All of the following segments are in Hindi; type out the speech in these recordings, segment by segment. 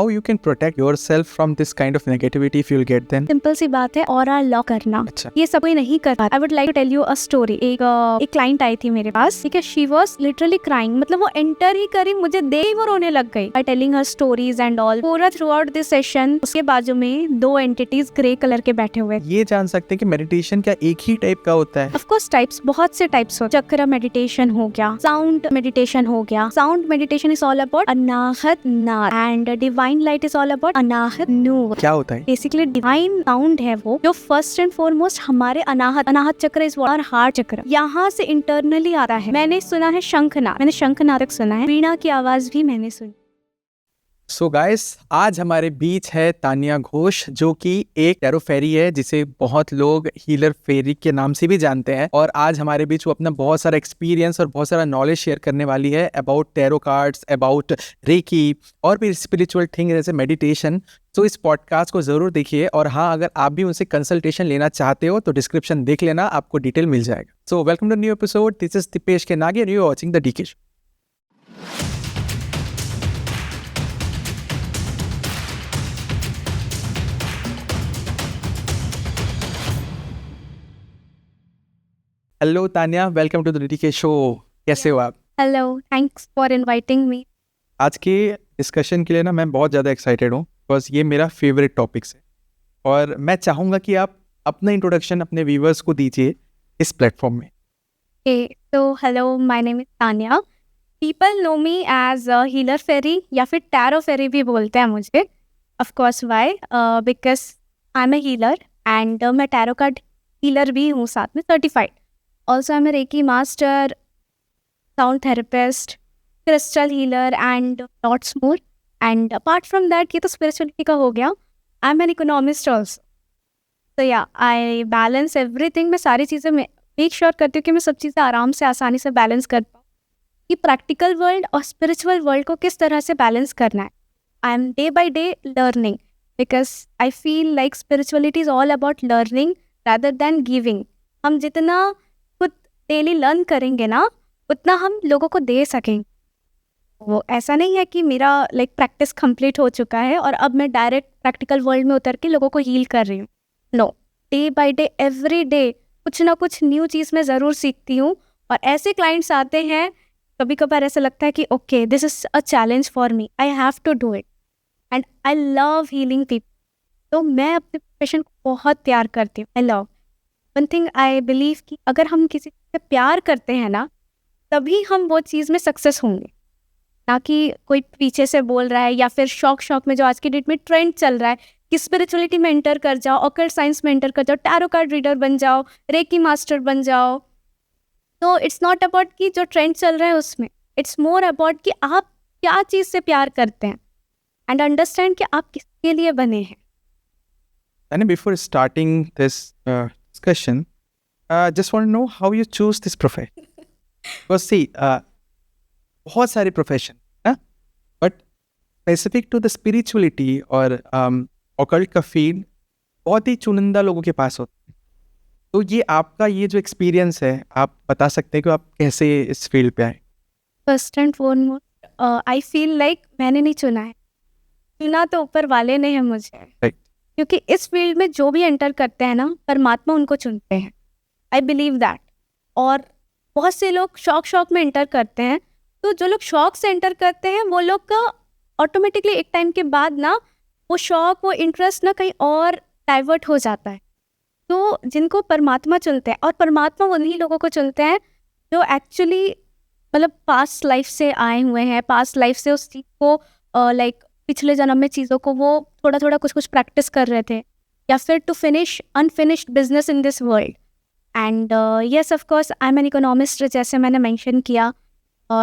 how you can protect yourself from this kind of negativity if you'll get them? Simple सी बात है, ऑरा लॉक करना। अच्छा। ये सब कोई नहीं कर पाता। I would like to tell you a story. एक क्लाइंट आई थी मेरे पास, ठीक है। शी वाज लिटरली क्राइंग, मतलब वो एंटर ही करी, मुझे देख ही वो रोने लग गई। I telling her stories and all. पूरा थ्रू आउट दिस सेशन उसके बाजू में 2 एंटिटीज ग्रे कलर के बैठे हुए। ये जान सकते हैं कि मेडिटेशन क्या एक ही टाइप का होता है? ऑफ कोर्स टाइप्स, बहुत से टाइप्स होते हैं। चक्र मेडिटेशन हो गया, साउंड मेडिटेशन हो गया। Sound meditation is all about Anahat naad and divine light is all about अनाहत नूर। क्या होता है? बेसिकली डिवाइन साउंड है वो, जो फर्स्ट एंड फॉरमोस्ट हमारे अनाहत चक्र इज और हार्ट चक्र, यहाँ से इंटरनली आता है। मैंने सुना है शंखनाद, मैंने शंखनाद सुना है, वीणा की आवाज भी मैंने सुनी। सो गाइस, आज हमारे बीच है तानिया घोष, जो कि एक टैरो फेरी है, जिसे बहुत लोग हीलर फेरी के नाम से भी जानते हैं। और आज हमारे बीच वो अपना बहुत सारा एक्सपीरियंस और बहुत सारा नॉलेज शेयर करने वाली है about tarot cards, about reiki और भी स्पिरिचुअल थिंग जैसे मेडिटेशन। तो इस पॉडकास्ट को जरूर देखिए। और हाँ, अगर आप भी उनसे कंसल्टेशन लेना चाहते हो तो डिस्क्रिप्शन देख लेना, आपको डिटेल मिल जाएगा। So welcome to new episode. This is Deepesh K Nage, you are watching the DK show. Hello Tania, welcome to the DK show. कैसे हो आप? Hello, thanks for inviting me. आज के डिस्कशन के लिए ना मैं बहुत ज़्यादा एक्साइटेड हूँ, बिकॉज ये मेरा फेवरेट टॉपिक्स है। और मैं चाहूँगा कि आप अपना इंट्रोडक्शन अपने व्यूवर्स को दीजिए इस प्लेटफॉर्म में। तो hello, my name is Tania. People know me as healer fairy या फिर टैरो फेरी भी बोलते हैं मुझे। Of course why? Because I am a healer and मैं टैरो कार्ड हीलर भी हूँ, साथ में certified. Also I am a reiki master, sound therapist, crystal healer and lots more. And apart from that, ये तो स्पिरिचुअलिटी का हो गया, I am an economist also. तो या आई बैलेंस एवरीथिंग। मैं सारी चीज़ें मेक श्योर करती हूँ कि मैं सब चीज़ें आराम से, आसानी से बैलेंस कर पाऊँ, कि प्रैक्टिकल वर्ल्ड और स्पिरिचुअल वर्ल्ड को किस तरह से बैलेंस करना है। I am day by day learning, because I feel like spirituality is all about learning rather than giving. हम जितना खुद डेली लर्न करेंगे ना, उतना हम लोगों को दे सकेंगे। वो ऐसा नहीं है कि मेरा प्रैक्टिस कंप्लीट हो चुका है और अब मैं डायरेक्ट प्रैक्टिकल वर्ल्ड में उतर के लोगों को हील कर रही हूँ। No, day by day, every day कुछ ना कुछ न्यू चीज़ मैं ज़रूर सीखती हूँ। और ऐसे क्लाइंट्स आते हैं, कभी कभार ऐसा लगता है कि okay, this is a challenge for me, I have to do it and I love healing people. तो मैं अपने प्रोफेशन को बहुत प्यार करती हूँ। I love one thing, I believe कि अगर हम किसी से प्यार करते हैं ना, तभी हम वो चीज़ में सक्सेस होंगे। ना कि कोई पीछे से बोल रहा है या फिर शौक में जो आज की डेट में ट्रेंड चल रहा है कि स्पिरिचुअलिटी में एंटर कर जाओ, ऑकल्ट साइंस में एंटर कर जाओ, टैरो कार्ड रीडर बन जाओ, रेकी मास्टर बन जाओ। तो इट्स नॉट अबाउट कि जो ट्रेंड चल रहा है उसमें, इट्स मोर अबाउट कि आप क्या चीज़ से प्यार करते हैं एंड अंडरस्टैंड कि आप किसके लिए बने हैं। And before starting this discussion, just want to know how you choose this profession. Because see, बहुत सारे प्रोफेशन है, but specific to the spirituality और ऑकल्ट का फील्ड बहुत ही चुनिंदा लोगों के पास होता है। तो ये आपका ये जो एक्सपीरियंस है, आप बता सकते हैं कि आप कैसे इस फील्ड पे आए? First and foremost, I feel like मैंने नहीं चुना है, चुना तो ऊपर वाले ने है मुझे। राइट। क्योंकि इस फील्ड में जो भी एंटर करते हैं ना, परमात्मा उनको चुनते हैं। I believe that. और बहुत से लोग शौक में एंटर करते हैं, तो जो लोग शौक से एंटर करते हैं वो लोग का ऑटोमेटिकली एक टाइम के बाद ना वो शौक, वो इंटरेस्ट ना कहीं और डाइवर्ट हो जाता है। तो जिनको परमात्मा चुनते हैं, और परमात्मा उन्हीं लोगों को चुनते हैं जो एक्चुअली मतलब पास्ट लाइफ से आए हुए हैं, पास्ट लाइफ से उस चीज़ को पिछले जन्म में चीज़ों को वो थोड़ा कुछ प्रैक्टिस कर रहे थे, या फिर to finish unfinished business in this world. And yes, of course I am an economist. जैसे मैंने मेंशन किया,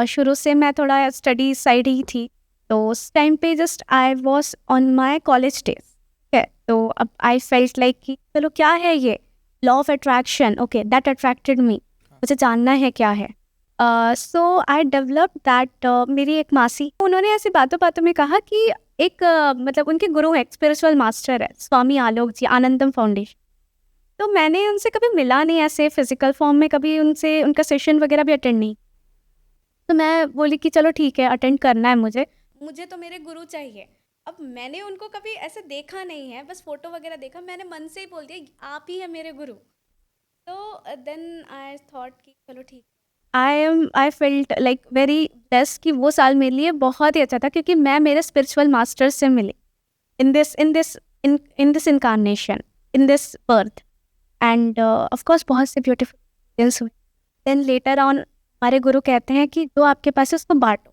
शुरू से मैं थोड़ा स्टडी साइड ही थी, तो उस टाइम पे just I was on my college days. ठीक है, तो अब आई फेल्ट लाइक कि चलो क्या है ये law of attraction, okay that attracted मी, मुझे जानना है क्या है। सो आई डेवलप दैट। मेरी एक मासी, उन्होंने ऐसी बातों में कहा कि एक मतलब उनके गुरु है, स्पिरिचुअल मास्टर है स्वामी आलोक जी, आनंदम फाउंडेशन। तो मैंने उनसे कभी मिला नहीं ऐसे फिजिकल फॉर्म में, कभी उनसे उनका सेशन वगैरह भी अटेंड नहीं। तो मैं बोली कि चलो ठीक है, अटेंड करना है मुझे तो मेरे गुरु चाहिए। अब मैंने उनको कभी ऐसे देखा नहीं है, बस फोटो वगैरह देखा, मैंने मन से ही बोल दिया आप ही है मेरे गुरु। तो देन आई थॉट कि चलो ठीक, I felt like very blessed कि वो साल मेरे लिए बहुत ही अच्छा था, क्योंकि मैं मेरे स्पिरिचुअल मास्टर से मिली in this incarnation, in this birth, and of course बहुत से beautiful experience हुए। then later on हमारे गुरु कहते हैं कि जो आपके पास है उसको बांटो।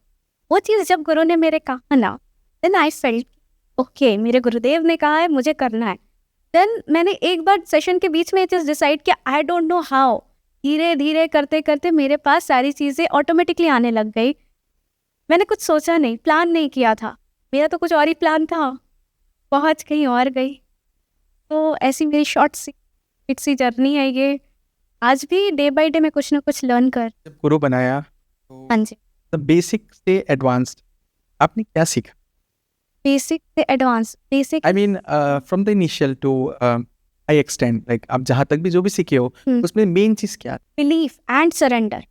वो चीज़ जब गुरु ने मेरे कहा ना, then I felt okay, मेरे गुरुदेव ने कहा है मुझे करना है। then मैंने एक बार सेशन के बीच में ये चीज़ डिसाइड किया, आई डोंट नो हाउ, धीरे धीरे करते करते मेरे पास सारी चीज़ें ऑटोमेटिकली आने लग गई। मैंने कुछ सोचा नहीं, प्लान नहीं किया था, मेरा तो कुछ और ही प्लान था, पहुंच कहीं और गई। तो ऐसी मेरी शॉर्ट सी जर्नी है ये। आज भी डे बाय डे मैं कुछ ना कुछ लर्न कर। जब गुरु बनाया तो हाँ जी, बेसिक से एडवांस्ड आपने क्या सीखा? बेसिक से advance, basic I mean from the initial to I extend, like आप जहाँ तक भी जो भी सीखे हो उसमें मेन चीज़ क्या है? Belief and surrender.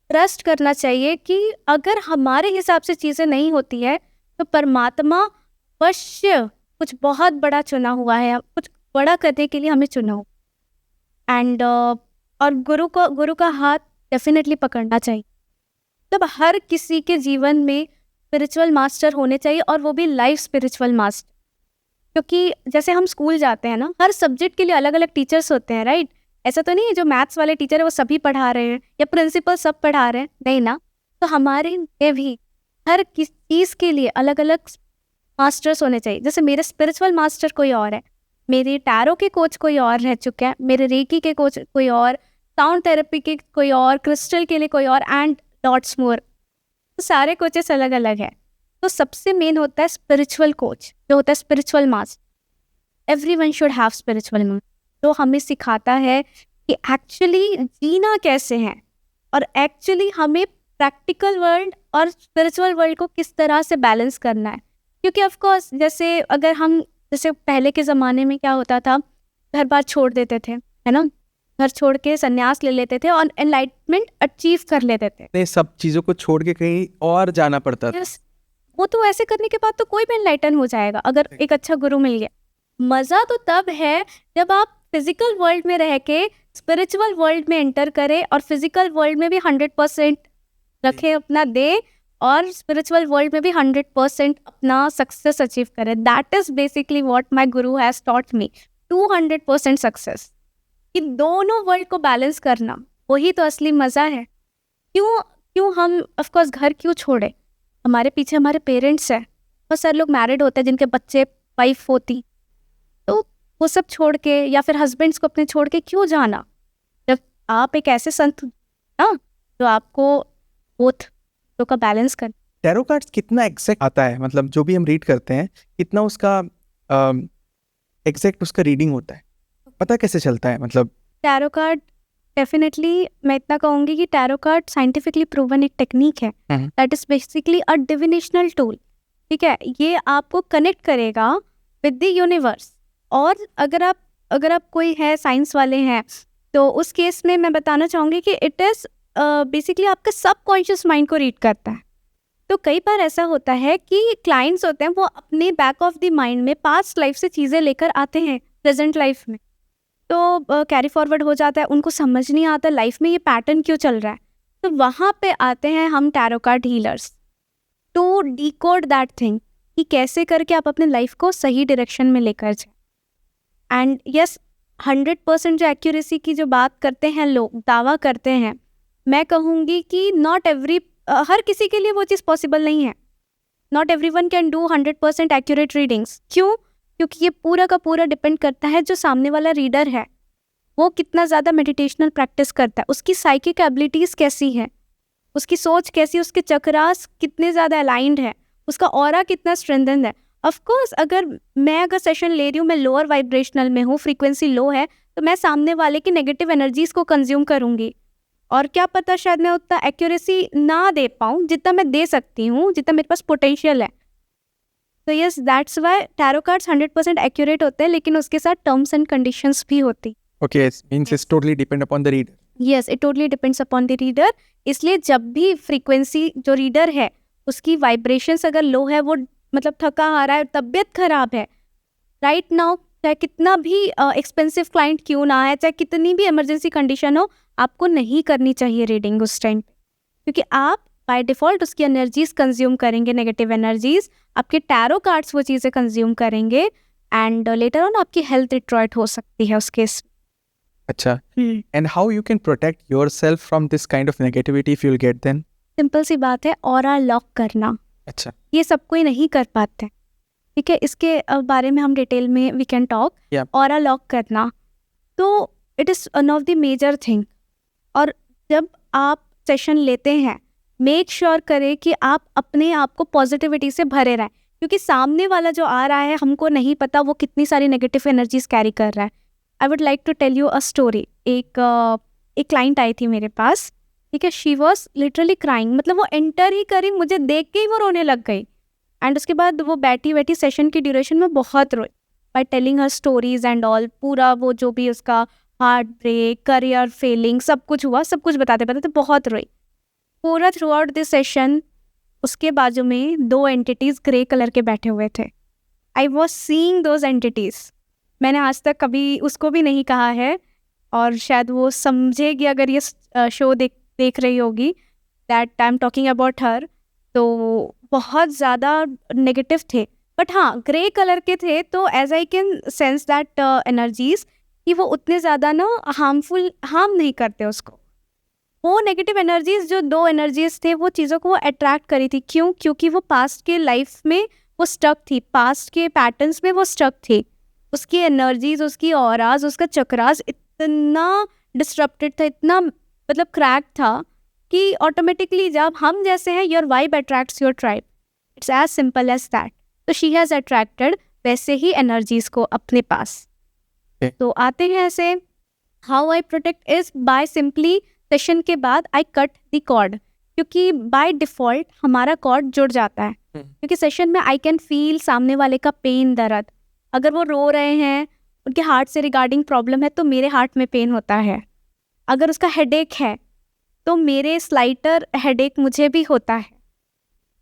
ट्रस्ट करना चाहिए कि अगर हमारे हिसाब से चीज़ें नहीं होती है तो परमात्मा अवश्य कुछ बहुत बड़ा चुना हुआ है, कुछ बड़ा करने के लिए हमें चुना हो। एंड और गुरु का हाथ डेफिनेटली पकड़ना चाहिए। मतलब हर किसी के जीवन में स्पिरिचुअल मास्टर होने चाहिए, और वो भी लाइफ स्पिरिचुअल मास्टर। क्योंकि जैसे हम स्कूल जाते हैं ना, हर सब्जेक्ट के लिए अलग अलग टीचर्स होते हैं, राइट? ऐसा तो नहीं है जो मैथ्स वाले टीचर है वो सभी पढ़ा रहे हैं या प्रिंसिपल सब पढ़ा रहे हैं, नहीं ना। तो हमारे में भी हर किस चीज़ के लिए अलग अलग मास्टर्स होने चाहिए। जैसे मेरे स्पिरिचुअल मास्टर कोई और है, मेरे टैरो के कोच कोई और रह चुके हैं, मेरे रेकी के कोच कोई और, साउंड थेरेपी के कोई और, क्रिस्टल के लिए कोई और, एंड लॉट्स मोर। तो सारे कोचेस अलग अलग है। तो सबसे मेन होता है स्पिरिचुअल कोच, जो होता है spiritual master. Everyone should have spiritual master, जो हमें सिखाता है कि एक्चुअली जीना कैसे है, और एक्चुअली हमें प्रैक्टिकल वर्ल्ड और स्पिरिचुअल वर्ल्ड को किस तरह से बैलेंस करना है। क्योंकि ऑफ कोर्स जैसे अगर हम, जैसे पहले के ज़माने में क्या होता था, घर बार छोड़ देते थे, है ना, घर छोड़ के संन्यास ले लेते थे और एनलाइटमेंट अचीव कर लेते थे। सब चीज़ों को छोड़ के कहीं और जाना पड़ता था। Yes, वो तो ऐसे करने के बाद तो कोई भी एनलाइटन हो जाएगा अगर एक अच्छा गुरु मिल गया। मज़ा तो तब है जब आप फिजिकल वर्ल्ड में रह के स्पिरिचुअल वर्ल्ड में एंटर करें, और फिजिकल वर्ल्ड में भी 100% रखें, अपना दे, और स्पिरिचुअल वर्ल्ड में भी 100% अपना सक्सेस अचीव करें। That is basically what my Guru has taught me, 200% success. कि दोनों वर्ल्ड को बैलेंस करना, वही तो असली मज़ा है। क्यों हम ऑफ कोर्स घर क्यों छोड़े, हमारे पीछे हमारे पेरेंट्स हैं। बहुत सारे लोग मैरिड होते हैं जिनके बच्चे, वाइफ होती, तो वो सब छोड़ के, या फिर हस्बैंड्स को अपने छोड़ के क्यों जाना, जब आप एक ऐसे संत ना जो आपको बोथ का बैलेंस कर। टैरो कार्ड्स कितना एग्जैक्ट आता है, मतलब जो भी हम रीड करते हैं कितना उसका एग्जैक्ट उसका रीडिंग होता है, पता कैसे चलता है? मतलब टैरो कार्ड डेफिनेटली मैं इतना कहूँगी कि टैरो कार्ड साइंटिफिकली प्रूवन एक टेक्निक है, that is basically a divinational tool. ठीक है, ये आपको कनेक्ट करेगा विद द यूनिवर्स। और अगर आप कोई है साइंस वाले हैं, तो उस केस में मैं बताना चाहूँगी कि इट इज़ बेसिकली आपका सबकॉन्शियस माइंड को रीड करता है। तो कई बार ऐसा होता है कि क्लाइंट्स होते हैं वो अपने बैक ऑफ द माइंड में पास्ट लाइफ से चीज़ें लेकर आते हैं प्रेजेंट लाइफ में, तो कैरी फॉरवर्ड हो जाता है, उनको समझ नहीं आता लाइफ में ये पैटर्न क्यों चल रहा है। तो वहाँ पे आते हैं हम tarot card healers to decode that thing, कि कैसे करके आप अपने लाइफ को सही डायरेक्शन में लेकर जाए। एंड यस, 100% जो एक्यूरेसी की जो बात करते हैं लोग, दावा करते हैं, मैं कहूँगी कि नॉट हर किसी के लिए वो चीज़ पॉसिबल नहीं है। Not everyone can do 100% accurate readings. क्यों? क्योंकि ये पूरा का पूरा डिपेंड करता है जो सामने वाला रीडर है वो कितना ज़्यादा मेडिटेशनल प्रैक्टिस करता है, उसकी साइकिक एबिलिटीज़ कैसी है, उसकी सोच कैसी, उसके चक्रास कितने ज़्यादा अलाइंड है, उसका ऑरा कितना स्ट्रेंथन है। ऑफ कोर्स अगर सेशन ले रही हूँ, मैं लोअर वाइब्रेशनल में हूँ, फ्रीक्वेंसी लो है, तो मैं सामने वाले की नेगेटिव एनर्जीज़ को कंज्यूम करूँगी, और क्या पता शायद मैं उतना एक्यूरेसी ना दे पाऊँ जितना मैं दे सकती हूँ, जितना मेरे पास पोटेंशियल है। तो yes, that's why tarot cards 100% accurate होते हैं, लेकिन उसके साथ टर्म्स एंड कंडीशंस भी होती। Okay, means it's totally depend upon the reader. Yes, it totally depends upon the reader. इसलिए जब भी फ्रीक्वेंसी जो रीडर है उसकी वाइब्रेशंस अगर लो है, वो मतलब थका आ रहा है, तबीयत खराब है, राइट नाउ चाहे कितना भी एक्सपेंसिव क्लाइंट क्यों ना है, चाहे कितनी भी इमरजेंसी कंडीशन हो, आपको नहीं करनी चाहिए रीडिंग उस टाइम पे, क्योंकि आप बाय डिफ़ॉल्ट उसकी एनर्जीज कंज्यूम करेंगे, नेगेटिव एनर्जीज, आपके टैरो कार्ड्स वो चीज़ें कंज्यूम करेंगे एंड लेटर ऑन आपकी हेल्थ डिट्रॉइट हो सकती है उस केस। अच्छा, and how you can protect yourself from this kind of negativity if you'll get then? Simple सी बात है, ऑरा लॉक करना। अच्छा, ये सब कोई नहीं कर पाते, ठीक है, इसके बारे में हम डिटेल में we can talk. Yeah. Aura lock करना तो it is one of the major thing. और जब आप सेशन लेते हैं, मेक श्योर करें कि आप अपने आप को पॉजिटिविटी से भरे रहें, क्योंकि सामने वाला जो आ रहा है हमको नहीं पता वो कितनी सारी नेगेटिव एनर्जीज कैरी कर रहा है। I would like to tell you a story. एक क्लाइंट आई थी मेरे पास, ठीक है, शी वॉज लिटरली क्राइंग, मतलब वो एंटर ही करी, मुझे देख के ही वो रोने लग गई। एंड उसके बाद वो बैठी बैठी सेशन की ड्यूरेशन में बहुत रोई, by telling her stories and all, पूरा वो जो भी उसका हार्ट ब्रेक, करियर फेलिंग, सब कुछ हुआ, सब कुछ बताते बताते बहुत रोई पूरा थ्रू आउट दिस सेशन। उसके बाजू में 2 एंटिटीज़ ग्रे कलर के बैठे हुए थे। I was seeing those entities. मैंने आज तक कभी उसको भी नहीं कहा है, और शायद वो समझेगी अगर ये शो देख रही होगी, that I am talking about her. तो बहुत ज़्यादा नेगेटिव थे, बट हाँ ग्रे कलर के थे, तो as I can sense that energies कि वो उतने ज़्यादा ना हार्म नहीं करते उसको। वो नेगेटिव एनर्जीज, जो 2 एनर्जीज थे, वो चीज़ों को वो अट्रैक्ट करी थी। क्यों? क्योंकि वो पास्ट के लाइफ में वो स्टक थी, पास्ट के पैटर्न्स में वो स्टक थी। उसकी एनर्जीज, उसकी ऑराज, उसका चक्रास इतना डिस्ट्रप्टेड था, इतना मतलब क्रैक था कि ऑटोमेटिकली जब हम जैसे हैं, your vibe attracts your tribe, it's as simple as that. तो शी हैज़ अट्रैक्टेड वैसे ही एनर्जीज को अपने पास। तो आते हैं ऐसे, how I protect is by simply session के बाद आई कट द कॉर्ड, क्योंकि बाय डिफ़ॉल्ट हमारा कॉर्ड जुड़ जाता है, क्योंकि सेशन में आई कैन फील सामने वाले का पेन, दर्द। अगर वो रो रहे हैं, उनके हार्ट से रिगार्डिंग प्रॉब्लम है, तो मेरे हार्ट में पेन होता है। अगर उसका हेडेक है तो मेरे स्लाइटर हेडेक मुझे भी होता है।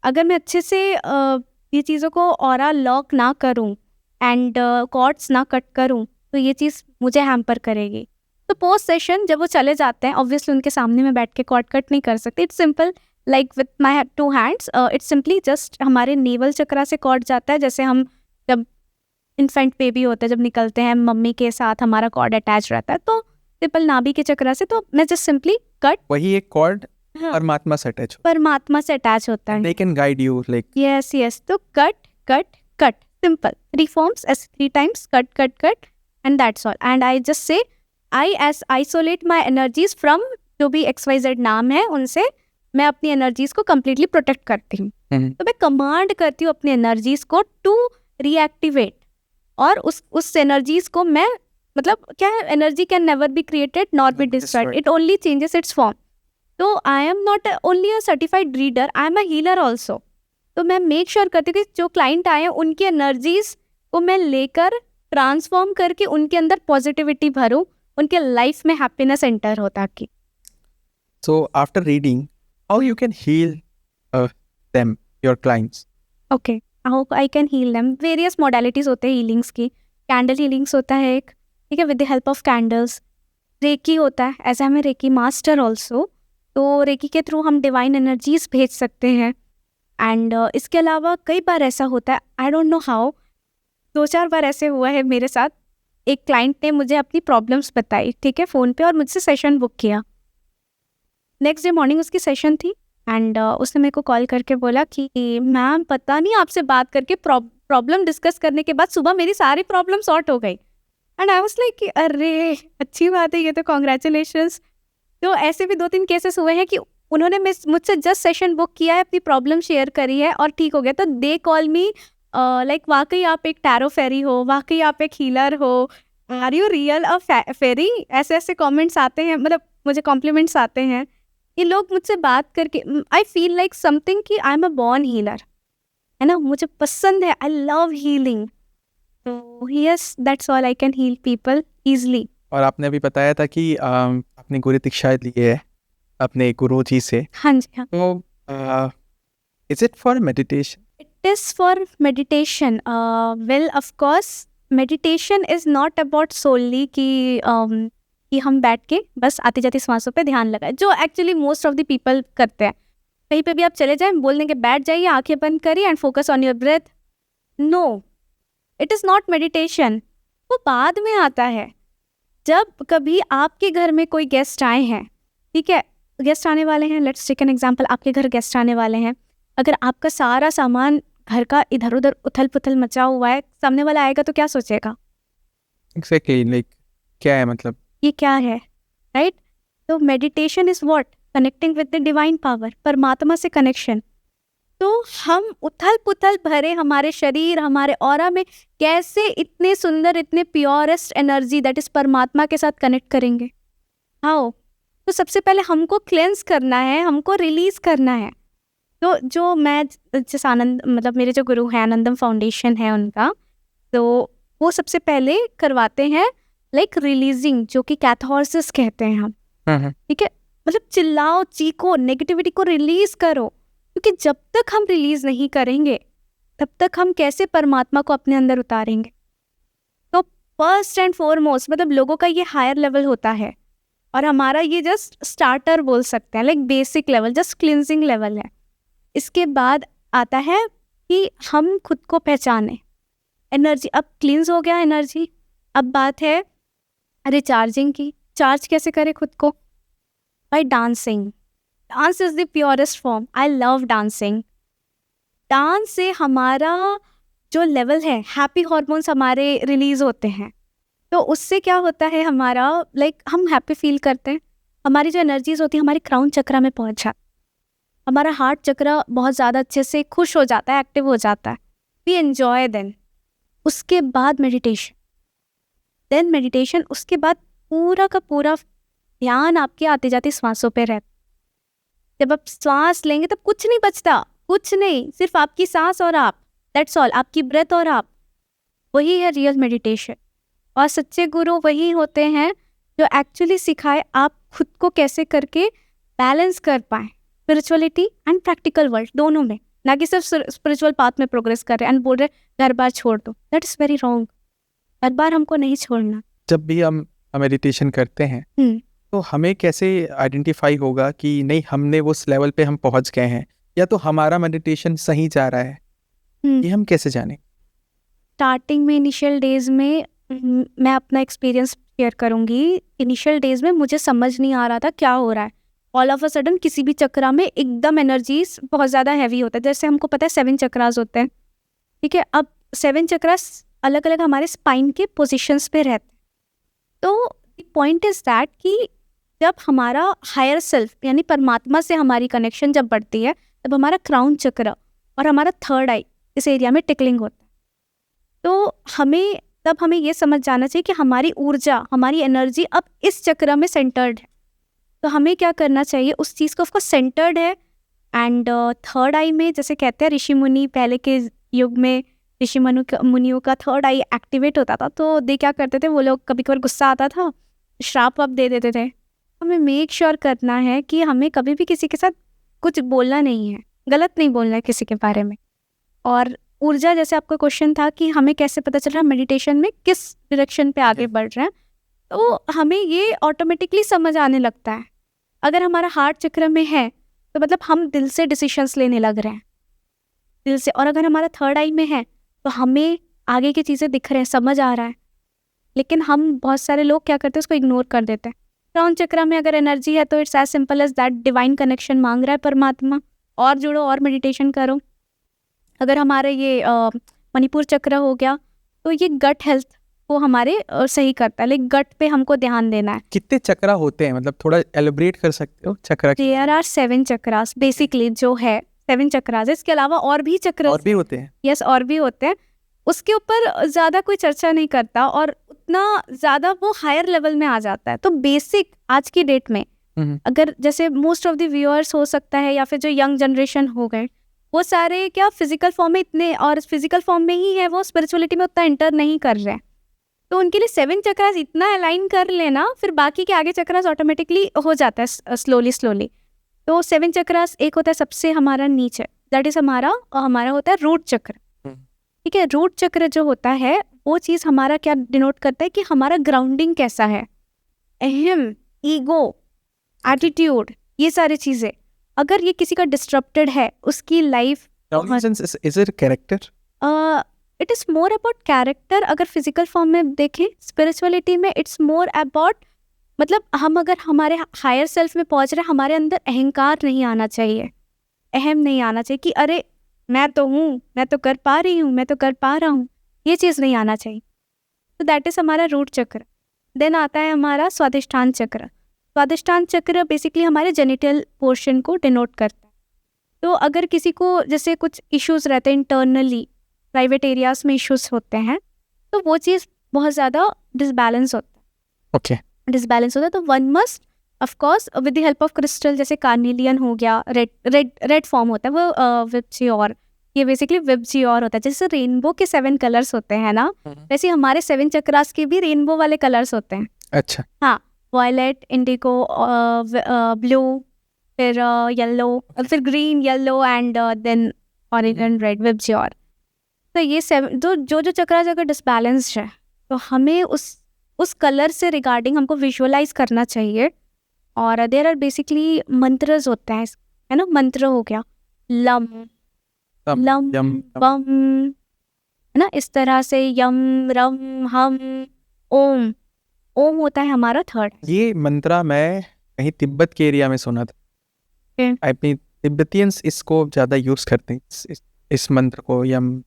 अगर मैं अच्छे से ये चीज़ों को ऑरा लॉक ना करूं एंड कॉर्ड्स ना कट करूं, तो ये चीज़ मुझे हैम्पर करेगी। तो पोस्ट सेशन जब वो चले जाते हैं, ऑब्वियसली उनके सामने में बैठ के कॉर्ड कट नहीं कर सकती। It's simple, like with my 2 hands, it's simply just हमारे नेवल चक्रा से कॉर्ड जाता है। जैसे हम जब इन्फेंट बेबी होता है, जब निकलते हैं, मम्मी के साथ हमारा कॉर्ड अटैच रहता है, तो सिंपल नाभि के चक्रा से, तो मैं जस्ट सिंपली कट, वही एक कॉर्ड हाँ, परमात्मा से अटैच हो, परमात्मा से अटैच होता है। they can guide you like yes yes, तो cut cut cut, simple 3 forms, ऐसे 3 times, cut cut cut, and that's all. And I just say I isolate my energies from जो भी XYZ नाम है, उनसे मैं अपनी एनर्जीज को कम्प्लीटली प्रोटेक्ट करती हूँ। तो मैं कमांड करती हूँ अपनी एनर्जीज को टू रीएक्टिवेट, और उस एनर्जीज को मैं, मतलब क्या है, energy can never be created not be destroyed, it only changes its form. तो I am not only a certified reader, I am a healer also. तो मैं मेक श्योर करती हूँ कि जो क्लाइंट आए हैं उनकी एनर्जीज को मैं लेकर ट्रांसफॉर्म करके उनके अंदर पॉजिटिविटी भरूँ, उनके लाइफ में हैप्पीनेस एंटर हो ताकि। so after reading how you can heal them, your clients? Okay, how I can heal them, various modalities होते हैं हीलिंग्स की। कैंडल हीलिंग्स होता है एक, ठीक है, with the help of candles. Reiki होता है, as I am reiki master also, तो रेकी के थ्रू हम डिवाइन एनर्जीज भेज सकते हैं। एंड इसके अलावा कई बार ऐसा होता है, आई डोंट नो हाउ, 2-4 बार ऐसे हुआ है मेरे साथ। एक क्लाइंट ने मुझे अपनी प्रॉब्लम्स बताई, ठीक है, फ़ोन पे, और मुझसे सेशन बुक किया। नेक्स्ट डे मॉर्निंग उसकी सेशन थी, एंड उसने मेरे को कॉल करके बोला कि मैम पता नहीं, आपसे बात करके प्रॉब्लम डिस्कस करने के बाद सुबह मेरी सारी प्रॉब्लम सॉर्ट हो गई। एंड आई वाज लाइक कि अरे अच्छी बात है ये तो, कॉन्ग्रेचुलेशंस। तो ऐसे भी 2-3 केसेस हुए हैं कि उन्होंने मुझसे जस्ट सेशन बुक किया है, अपनी प्रॉब्लम शेयर करी है और ठीक हो गया। तो दे कॉल मी लाइक वाकई आप एक टैरो फेरी हो, वाकई आप एक हीलर हो, आर यू रियल अ फेरी, ऐसे ऐसे कमेंट्स आते हैं, मतलब मुझे कॉम्प्लीमेंट्स आते हैं। ये लोग मुझसे बात करके आई फील लाइक समथिंग कि I am a born healer, है ना, मुझे पसंद है, आई लव हीलिंग। तो yes, that's all, I can heal people easily. और आपने अभी बताया था कि आपने गुरु दीक्षा ली है अपने गुरु जी से, हाँ जी, हाँ, तो is it for meditation? practice for meditation, well, of course, meditation is not about solely कि हम बैठ के बस आती जाती सांसों पे ध्यान लगाए, जो actually most of the people करते हैं. कहीं पे भी आप चले जाएं, बोल देंगे बैठ जाइए, आंखें बंद करिए and focus on your breath. No, it is not meditation. वो बाद में आता है. जब कभी आपके घर में कोई गेस्ट आए हैं, ठीक है, गेस्ट आने वाले हैं, लेट्स टेक एन एग्जांपल, आपके घर गेस्ट आने वाले हैं. अगर आपका सारा सामान घर का इधर उधर उथल पुथल मचा हुआ है, सामने वाला आएगा तो क्या सोचेगा, एग्जैक्टली, लाइक क्या है मतलब, ये क्या है, राइट? तो meditation is what? Connecting with the divine power, परमात्मा से कनेक्शन. तो हम उथल पुथल भरे हमारे शरीर, हमारे ऑरा में कैसे इतने सुंदर, इतने प्योरेस्ट एनर्जी दैट इज परमात्मा के साथ कनेक्ट करेंगे? हाउ? तो सबसे पहले हमको क्लेंस करना है, हमको रिलीज करना है. तो जो मैं जिस आनंद, मतलब मेरे जो गुरु हैं, आनंदम फाउंडेशन है उनका, तो वो सबसे पहले करवाते हैं लाइक रिलीजिंग, जो कि कैथार्सिस कहते हैं हम. ठीक है, मतलब चिल्लाओ, चीखो, नेगेटिविटी को रिलीज करो, क्योंकि जब तक हम रिलीज नहीं करेंगे तब तक हम कैसे परमात्मा को अपने अंदर उतारेंगे? तो फर्स्ट एंड फॉरमोस्ट, मतलब लोगों का ये हायर लेवल होता है और हमारा ये जस्ट स्टार्टर बोल सकते हैं, like basic level, just cleansing level है. इसके बाद आता है कि हम खुद को पहचाने. एनर्जी अब क्लींस हो गया एनर्जी, अब बात है रिचार्जिंग की. चार्ज कैसे करें खुद को? By dancing. Dance is the purest form. I love dancing. Dance से हमारा जो लेवल है, हैप्पी हॉर्मोन्स हमारे रिलीज होते हैं. तो उससे क्या होता है, हमारा लाइक हम हैप्पी फील करते हैं. हमारी जो एनर्जीज होती है हमारी क्राउन चक्रा में पहुंच जाती है. हमारा हार्ट चक्र बहुत ज़्यादा अच्छे से खुश हो जाता है, एक्टिव हो जाता है. We enjoy then. उसके बाद मेडिटेशन, देन मेडिटेशन, उसके बाद पूरा का पूरा ध्यान आपके आती जाती सांसों पे रहता. जब आप सांस लेंगे तब कुछ नहीं बचता, कुछ नहीं, सिर्फ आपकी सांस और आप, दैट्स ऑल. आपकी ब्रेथ और आप, वही है रियल मेडिटेशन. और सच्चे गुरु वही होते हैं जो एक्चुअली सिखाए आप खुद को कैसे करके बैलेंस कर पाएँ स्पिरिचुअलिटी एंड प्रैक्टिकल वर्ल्ड दोनों में. ना कि सिर्फ स्पिरिचुअल पाथ में प्रोग्रेस कर रहे हैं एंड बोल रहे घर बार छोड़ दो. That is very wrong. घर बार हमको नहीं छोड़ना. जब भी हम मेडिटेशन करते हैं तो हमें कैसे आइडेंटिफाई होगा कि नहीं, हमने उस लेवल पे हम पहुंच गए हैं, या तो हमारा मेडिटेशन सही जा रहा है? ये हम कैसे जाने? स्टार्टिंग में इनिशियल डेज में मैं अपना एक्सपीरियंस शेयर करूँगी. इनिशियल डेज में मुझे समझ नहीं आ रहा था क्या हो रहा है. ऑल ऑफ अ सडन किसी भी चक्रा में एकदम एनर्जीज बहुत ज़्यादा हैवी होता है. जैसे हमको पता है 7 चक्रास होते हैं, ठीक है. अब 7 चक्रास अलग अलग हमारे स्पाइन के पोजिशंस पे रहते हैं. तो पॉइंट इज दैट कि जब हमारा हायर सेल्फ यानी परमात्मा से हमारी कनेक्शन जब बढ़ती है, तब हमारा क्राउन चक्र और हमारा थर्ड आई इस एरिया में टिकलिंग होता है. तो तब हमें ये समझ जाना चाहिए कि हमारी ऊर्जा, हमारी एनर्जी अब इस चक्र में सेंटर्ड है. तो हमें क्या करना चाहिए, उस चीज़ को, ऑफकोर्स सेंटर्ड है. एंड थर्ड आई में जैसे कहते हैं ऋषि मुनि, पहले के युग में ऋषि मुनियों का थर्ड आई एक्टिवेट होता था. तो दे क्या करते थे, वो लोग कभी कभार गुस्सा आता था, श्राप वाप दे देते थे. हमें मेक श्योर करना है कि हमें कभी भी किसी के साथ कुछ बोलना नहीं है, गलत नहीं बोलना है किसी के बारे में. और ऊर्जा, जैसे आपका क्वेश्चन था कि हमें कैसे पता चल रहा है मेडिटेशन में किस डायरेक्शन पे आगे बढ़ रहे हैं, तो हमें ये ऑटोमेटिकली समझ आने लगता है. अगर हमारा हार्ट चक्र में है तो मतलब हम दिल से डिसीजंस लेने लग रहे हैं, दिल से. और अगर हमारा थर्ड आई में है तो हमें आगे की चीज़ें दिख रहे हैं, समझ आ रहा है. लेकिन हम बहुत सारे लोग क्या करते हैं, उसको इग्नोर कर देते हैं. क्राउन चक्र में अगर एनर्जी है तो it's as simple as that, divine connection मांग रहा है परमात्मा, और जुड़ो और मेडिटेशन करो. अगर हमारे ये मणिपुर चक्र हो गया तो ये गट हेल्थ को हमारे सही करता है. लाइक गट पे हमको ध्यान देना है. कितने चक्रा होते हैं, मतलब थोड़ा एलिब्रेट कर सकते हो चक्रा? देयर आर 7 चक्रास बेसिकली, जो है 7 चक्रास. इसके अलावा और भी चक्र और भी होते हैं. यस, और भी होते हैं. उसके ऊपर ज़्यादा कोई चर्चा नहीं करता और उतना ज़्यादा वो हायर लेवल में आ जाता है. तो बेसिक आज की डेट में अगर जैसे मोस्ट ऑफ द व्यूअर्स हो सकता है या फिर जो यंग जनरेशन हो गए, वो सारे क्या फिजिकल फॉर्म में इतने, और फिजिकल फॉर्म में ही है, वो स्पिरिचुअलिटी में उतना एंटर नहीं कर रहे हैं. तो उनके लिए 7 चक्रास इतना अलाइन कर लेना, फिर बाकी के आगे चक्रास ऑटोमेटिकली हो जाता है स्लोली. तो 7 चक्रास, एक होता है सबसे हमारा नीचे दैट इज हमारा होता है रूट चक्र। ठीक है, रूट चक्र जो होता है वो चीज़ हमारा क्या डिनोट करता है कि हमारा ग्राउंडिंग कैसा है, अहम, ईगो, एटीट्यूड, ये सारी चीज़ें अगर ये किसी का डिस्टर्प्टेड है, उसकी life is it character? It is more about character. अगर फिजिकल फॉर्म में देखें, स्पिरिचुअलिटी में इट्स मोर अबाउट, मतलब हम अगर हमारे हायर सेल्फ में पहुंच रहे हैं, हमारे अंदर अहंकार नहीं आना चाहिए, अहम नहीं आना चाहिए कि अरे मैं तो हूँ, मैं तो कर पा रही हूँ, मैं तो कर पा रहा हूँ, ये चीज़ नहीं आना चाहिए। तो दैट इज़ हमारा रूट चक्र। देन आता है हमारा स्वादिष्ठान चक्र। स्वादिष्ठान चक्र बेसिकली हमारे जेनिटल पोर्शन को डिनोट करता है। तो अगर किसी को जैसे कुछ इश्यूज रहते हैं इंटरनली, प्राइवेट एरियाज में इश्यूज होते हैं, तो वो चीज़ बहुत ज़्यादा डिसबैलेंस होता है। ओके, डिसबैलेंस होता है तो one must of course with the help of crystal, जैसे कार्नेलियन हो गया, रेड फॉर्म होता है वो विबजियोर, ये बेसिकली विबजियोर होता है। जैसे रेनबो के 7 कलर्स होते हैं ना, वैसे हमारे 7 चक्रास के भी रेनबो वाले कलर्स होते हैं। अच्छा, हाँ, वायलेट, इंडिगो, ब्लू, फिर येलो, फिर green, yellow and then orange and red, VIBGYOR. तो ये 7 जो चक्रास अगर डिसबैलेंस्ड है तो हमें उस कलर से रिगार्डिंग हमको विजुअलाइज करना चाहिए। और देयर आर बेसिकली मंत्रस होते हैं, है ना, मंत्र हो गया लम लम बम, है ना, इस तरह से यम रम हम ओम। ओम होता है हमारा थर्ड। ये मंत्रा मैं कहीं तिब्बत के एरिया में सुना था। Okay. अपनी तिब्बतियंस इसको ज़्यादा यूज़ करते हैं, इस मंत्र को, यम,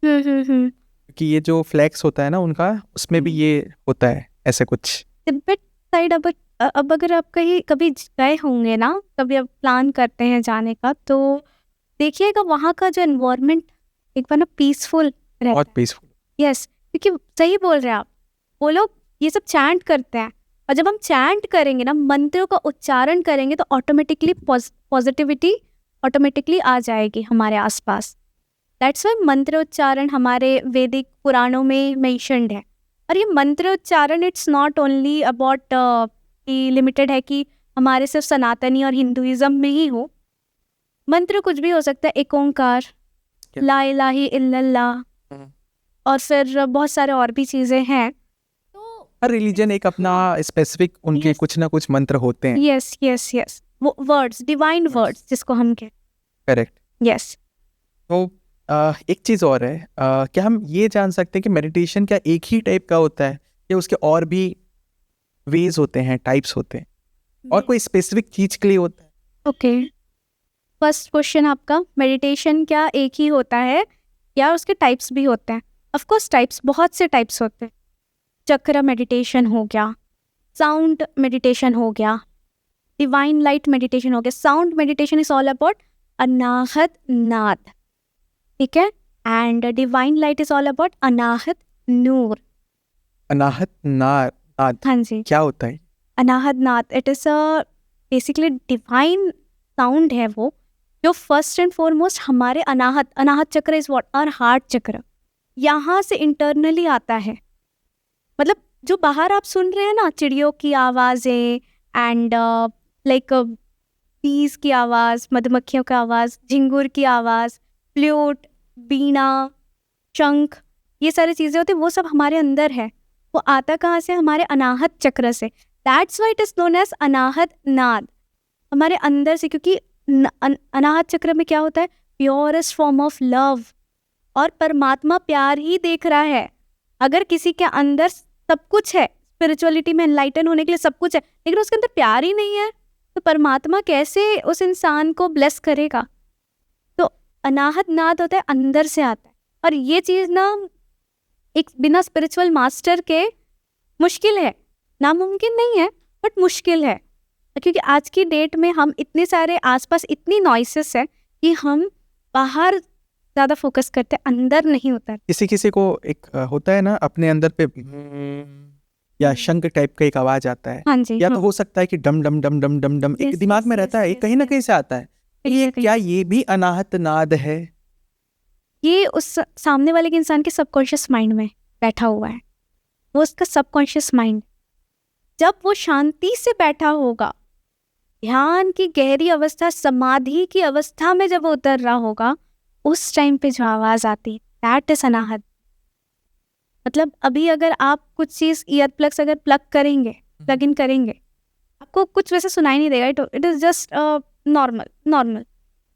क्योंकि ये जो फ्लैक्स होता है ना उनका, उसमें भी ये होता है ऐसे कुछ। तिब्बत साइड अब अगर आप कहीं कभी गए होंगे ना, कभी आप प्लान करते हैं जाने का, तो देखिएगा वहाँ का जो एनवायरनमेंट एक बार ना पीसफुल रहता बहुत है। पीसफुल। यस, क्योंकि सही बोल रहे हैं आप, वो लोग ये सब चैंट करते हैं, और जब हम चैंट करेंगे ना, मंत्रों का उच्चारण करेंगे, तो ऑटोमेटिकली पॉजिटिविटी ऑटोमेटिकली आ जाएगी हमारे आसपास। दैट्स वाई मंत्र उच्चारण हमारे वैदिक पुराणों में मेंशन्ड है। और ये मंत्र उच्चारण it's not only about limited है कि हमारे सिर्फ सनातनी और हिंदुइज्म में ही हो। मंत्र कुछ भी हो सकता है, एक ओंकार, ला इलाही इल्लल्लाह, और फिर बहुत सारे और भी चीज़ें हैं। तो हर रिलीजन एक अपना स्पेसिफिक, उनके Yes. कुछ ना कुछ मंत्र होते हैं। यस यस यस, वो वर्ड्स, डिवाइन वर्ड्स जिसको हम कहते करेक्ट। हैं। यस, तो एक चीज़ और है, क्या हम ये जान सकते हैं कि मेडिटेशन क्या एक ही टाइप का होता है, या उसके और भी वेज होते हैं, टाइप्स होते हैं, और कोई स्पेसिफिक चीज़ के लिए होता है? ओके। फर्स्ट क्वेश्चन आपका, मेडिटेशन क्या एक ही होता है या उसके टाइप्स भी होते हैं? ऑफ कोर्स टाइप्स, बहुत से टाइप्स होते हैं। चक्र मेडिटेशन हो गया, साउंड मेडिटेशन हो गया, डिवाइन लाइट मेडिटेशन हो गया। Sound meditation is all about अनाहत नाद, ठीक है, and divine light is all about अनाहत नूर। अनाहत नाद, हाँ जी, क्या होता है? अनाहत नाद it is a basically divine sound है वो, जो फर्स्ट एंड फॉरमोस्ट हमारे अनाहत चक्र इज व्हाट, आवर हार्ट चक्र, यहाँ से इंटरनली आता है। मतलब जो बाहर आप सुन रहे हैं ना, चिड़ियों की आवाज़ें एंड लाइक बीज की आवाज़, मधुमक्खियों की आवाज़, झिंगुर की आवाज़, फ्लूट, बीना, शंख, ये सारी चीज़ें होती हैं, वो सब हमारे अंदर है। वो आता कहाँ से? हमारे अनाहत चक्र से। That's why it is known as Anahat Naad, हमारे अंदर से। क्योंकि अनाहत चक्र में क्या होता है? प्योरेस्ट फॉर्म ऑफ लव, और परमात्मा प्यार ही देख रहा है। अगर किसी के अंदर सब कुछ है, स्पिरिचुअलिटी में एनलाइटन होने के लिए सब कुछ है, लेकिन उसके अंदर प्यार ही नहीं है, तो परमात्मा कैसे उस इंसान को ब्लेस करेगा? तो अनाहत नाद होता है, अंदर से आता है। और ये चीज़ ना एक बिना स्पिरिचुअल मास्टर के मुश्किल है, नामुमकिन नहीं है, बट मुश्किल है। क्योंकि आज की डेट में हम इतने सारे आसपास इतनी नॉइसेस है कि हम बाहर ज़्यादा फोकस करते हैं, अंदर नहीं होता। किसी किसी को एक होता है ना अपने अंदर पे, या शंख टाइप का एक आवाज आता है, हाँ जी, या तो हो सकता है कि डम डम डम डम डम डम एक Yes, दिमाग में yes, रहता है, yes, एक कहीं ना yes. कहीं से आता है। ये क्या ये भी अनाहत नाद है? ये उस सामने वाले के इंसान के सबकॉन्शियस माइंड में बैठा हुआ है, वो उसका सबकॉन्शियस माइंड। जब वो शांति से बैठा होगा, ध्यान की गहरी अवस्था, समाधि की अवस्था में जब वो उतर रहा होगा, उस टाइम पे जो आवाज आती है, दैट इज अनाहत। मतलब अभी अगर आप कुछ चीज ईयर प्लग्स अगर प्लग करेंगे, प्लग इन करेंगे, आपको कुछ वैसे सुनाई नहीं देगा, इट इज जस्ट नॉर्मल।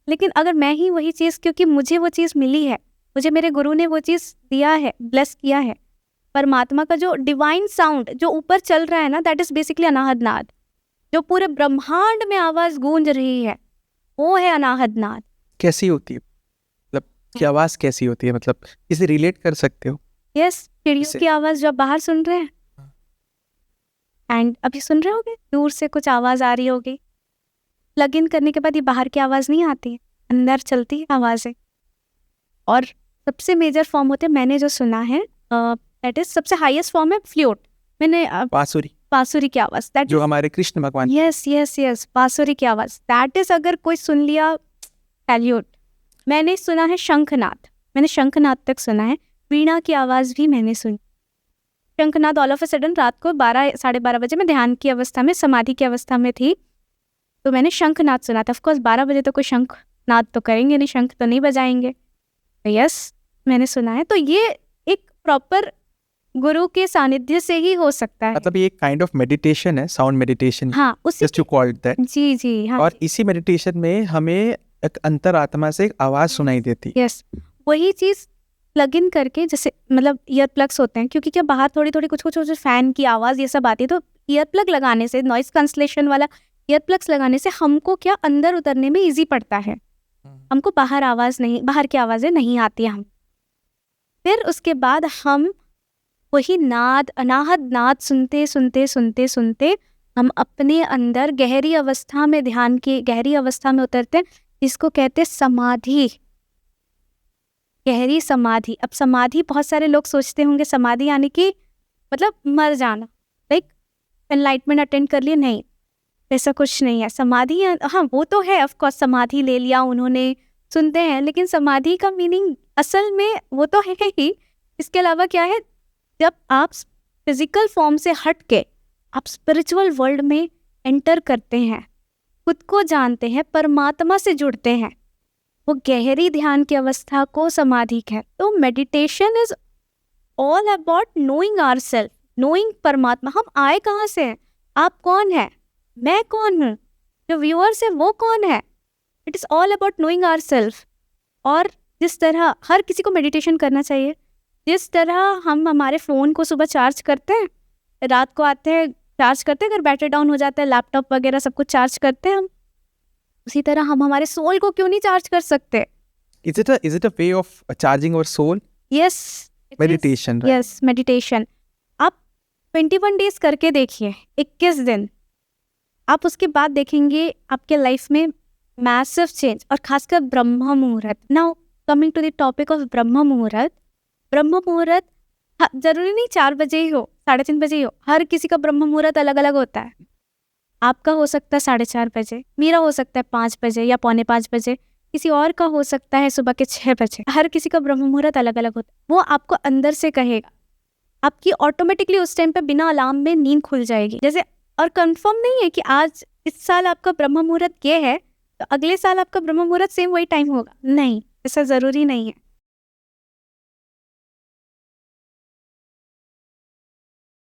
लेकिन अगर मैं ही वही चीज, क्योंकि मुझे वो चीज मिली है, मुझे मेरे गुरु ने वो चीज दिया है, ब्लेस किया है, परमात्मा का जो डिवाइन साउंड जो ऊपर चल रहा है ना, दैट इज बेसिकली अनाहत नाद। जो पूरे ब्रह्मांड में आवाज गूंज रही है, वो है अनाहत नाद। कैसी होती है, मतलब की आवाज कैसी होती है, मतलब इसे रिलेट कर सकते हो? यस, चिड़ियों जैसे- की आवाज जो आप बाहर सुन रहे हैं, एंड अभी सुन रहे होगे दूर से कुछ आवाज आ रही होगी। प्लग इन करने के बाद ये बाहर की आवाज नहीं आती है, अंदर चलती है आवाजें। और सबसे मेजर फॉर्म होते हैं, मैंने जो सुना है, दैट इज सबसे हाईएस्ट फॉर्म है फ्लूट। मैंने बांसुरी, बांसुरी की आवाज, दैट जो हमारे कृष्ण भगवान, यस बांसुरी की आवाज, दैट इज अगर कोई सुन लिया, सैल्यूट। मैंने सुना है शंखनाद, मैंने शंखनाद तक सुना है। वीणा की आवाज भी मैंने सुनी। शंखनाद ऑल ऑफ अ सडन रात को 12-12:30 बजे मैं ध्यान की अवस्था में, समाधि की अवस्था में थी, तो मैंने शंखनाद सुना था। ऑफकोर्स 12 बजे तो कोई शंखनाद तो करेंगे नहीं, शंख तो नहीं बजाएंगे। यस, मैंने सुना है। तो ये एक प्रॉपर गुरु के सानिध्य से ही हो सकता है। मतलब ये एक काइंड ऑफ मेडिटेशन है, साउंड मेडिटेशन, हाँ, उसी just to call it that. जी हाँ। और इसी मेडिटेशन में हमें एक अंतरात्मा से एक आवाज सुनाई देती है। यस, वही चीज प्लग इन करके, जैसे मतलब ईयर प्लग्स होते हैं, क्योंकि क्या बाहर थोड़ी थोड़ी कुछ फैन की आवाज ये सब आती है, तो ईयर प्लग लगाने से, नॉइस कैंसलेशन वाला ईयर प्लग्स लगाने से हमको क्या अंदर उतरने में इजी पड़ता है। हमको बाहर की आवाजें नहीं आती हम। फिर उसके बाद हम वही नाद, अनाहत नाद सुनते सुनते सुनते सुनते हम अपने अंदर गहरी अवस्था में, ध्यान की गहरी अवस्था में उतरते हैं, जिसको कहते हैं समाधि, गहरी समाधि। अब समाधि, बहुत सारे लोग सोचते होंगे समाधि यानी कि मतलब मर जाना, लाइक एनलाइटमेंट अटेंड कर लिए, नहीं, ऐसा कुछ नहीं है। समाधि, हाँ वो तो है, ऑफ कोर्स समाधि ले लिया उन्होंने, सुनते हैं, लेकिन समाधि का मीनिंग असल में वो तो है ही। इसके अलावा क्या है, जब आप फिजिकल फॉर्म से हट के आप स्पिरिचुअल वर्ल्ड में एंटर करते हैं, खुद को जानते हैं, परमात्मा से जुड़ते हैं, वो गहरी ध्यान की अवस्था को समाधि है। तो meditation is all about knowing ourselves, knowing परमात्मा। हम आए कहाँ से हैं, आप कौन है, मैं कौन हूँ, जो व्यूअर्स है वो कौन है। It is all about knowing ourselves. और जिस तरह हर किसी को मेडिटेशन करना चाहिए, जिस तरह हम हमारे फ़ोन को सुबह चार्ज करते हैं, रात को आते हैं चार्ज करते हैं, अगर बैटरी डाउन हो जाता है, लैपटॉप वगैरह सब कुछ चार्ज करते हैं हम, उसी तरह हम हमारे सोल को क्यों नहीं चार्ज कर सकते। Is it a way of charging our soul? Yes, Meditation, right? Yes, meditation. आप 21 डेज करके देखिए, 21 दिन, आप उसके बाद देखेंगे आपके लाइफ में मैसिव चेंज। और खासकर ब्रह्म मुहूर्त। Now coming to the topic of ब्रह्म मुहूर्त। ब्रह्म मुहूर्त जरूरी नहीं 4 बजे ही हो, 3:30 बजे ही हो, हर किसी का ब्रह्म मुहूर्त अलग अलग होता है। आपका हो सकता है 4:30 बजे, मेरा हो सकता है 5 बजे या 4:45 बजे, किसी और का हो सकता है सुबह के 6 बजे। हर किसी का ब्रह्म मुहूर्त अलग अलग होता है। वो आपको अंदर से कहेगा, आपकी ऑटोमेटिकली उस टाइम पे बिना अलार्म में नींद खुल जाएगी। जैसे, और कंफर्म नहीं है कि आज इस साल आपका ब्रह्म मुहूर्त ये है तो अगले साल आपका ब्रह्म मुहूर्त सेम वही टाइम होगा, नहीं, ऐसा ज़रूरी नहीं है।